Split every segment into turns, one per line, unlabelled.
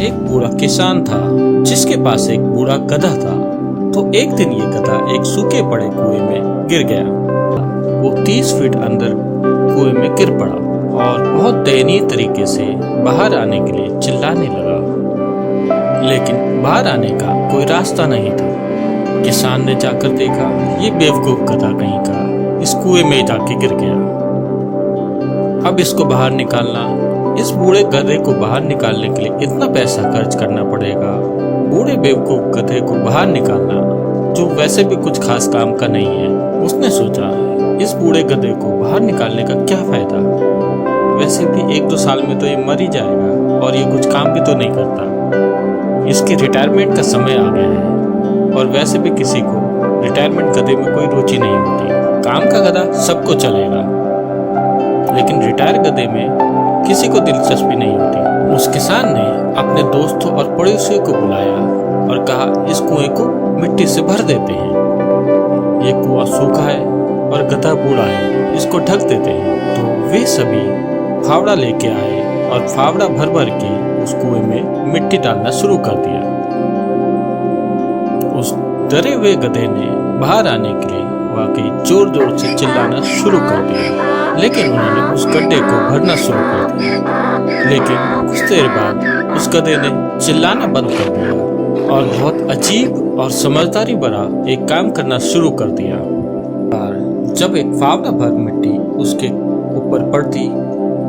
एक बूढ़ा किसान था जिसके पास एक बूढ़ा गधा था। तो एक दिन ये गधा एक सूखे पड़े कुएं में गिर गया। वो 30 फीट अंदर कुएं में गिर पड़ा और बहुत दयनीय तरीके से बाहर आने के लिए चिल्लाने लगा, लेकिन बाहर आने का कोई रास्ता नहीं था। किसान ने जाकर देखा, ये बेवकूफ गधा कहीं का इस कुएं में जाके गिर गया। अब इसको बाहर निकालना, इस बूढ़े गधे को बाहर निकालने के लिए इतना पैसा खर्च करना पड़ेगा। बूढ़े बेवकूफ गधे को बाहर निकालना जो वैसे भी कुछ खास काम का नहीं है। उसने सोचा, इस बूढ़े गधे को बाहर निकालने का क्या फायदा, वैसे भी 1-2 साल में तो ये मर ही जाएगा और ये कुछ काम भी तो नहीं करता। इसके रिटायरमेंट का समय आ गया है और वैसे भी किसी को रिटायरमेंट गधे में कोई रुचि नहीं होती। काम का गधा सबको चलेगा, लेकिन रिटायर गधे में किसी को दिलचस्पी नहीं होती। उस किसान ने अपने दोस्तों और पड़ोसियों को बुलाया और कहा, इस कुएं को मिट्टी से भर देते हैं। ये कुआं सूखा है और गधा बूढ़ा है, इसको ढक देते हैं। तो वे सभी फावड़ा लेके आए और फावड़ा भर भर के उस कुएं में मिट्टी डालना शुरू कर दिया। उस डरे हुए गधे ने बाहर आने के लिए वाकई जोर जोर से चिल्लाना शुरू कर दिया, लेकिन उन्होंने उस गड्ढे को भरना शुरू कर दिया। लेकिन कुछ देर बाद उस गधे ने चिल्लाना बंद कर दिया और बहुत अजीब और समझदारी भरा एक काम करना शुरू कर दिया। और जब एक फावड़ा भर मिट्टी उसके ऊपर पड़ती,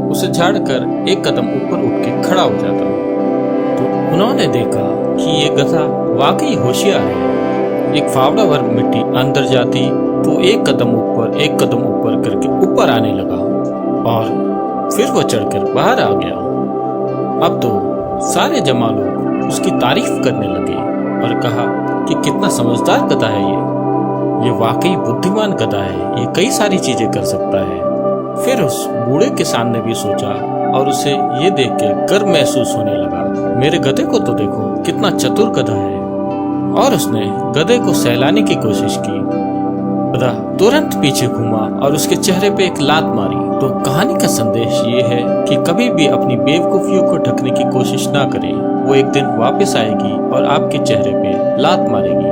उसे झाड़कर एक कदम ऊपर उठ के खड़ा हो जाता। तो उन्होंने देखा कि ये गधा वाकई होशियार है। एक फावड़ा भर मिट्टी अंदर जाती तो एक कदम ऊपर करके ऊपर आने लगा और फिर वो चढ़कर बाहर आ गया। अब तो सारे जमा लोग उसकी तारीफ करने लगे और कहा कि कितना समझदार गधा है ये वाकई बुद्धिमान गधा है, ये कई सारी चीजें कर सकता है। फिर उस बूढ़े किसान ने भी सोचा और उसे ये देख के गर्व महसूस होने लगा, मेरे गधे को तो देखो कितना चतुर गधा है। और उसने गधे को सहलाने की कोशिश की। गधा तुरंत पीछे घूमा और उसके चेहरे पे एक लात मारी। तो कहानी का संदेश ये है कि कभी भी अपनी बेवकूफियों को ढकने की कोशिश ना करें, वो एक दिन वापस आएगी और आपके चेहरे पे लात मारेगी।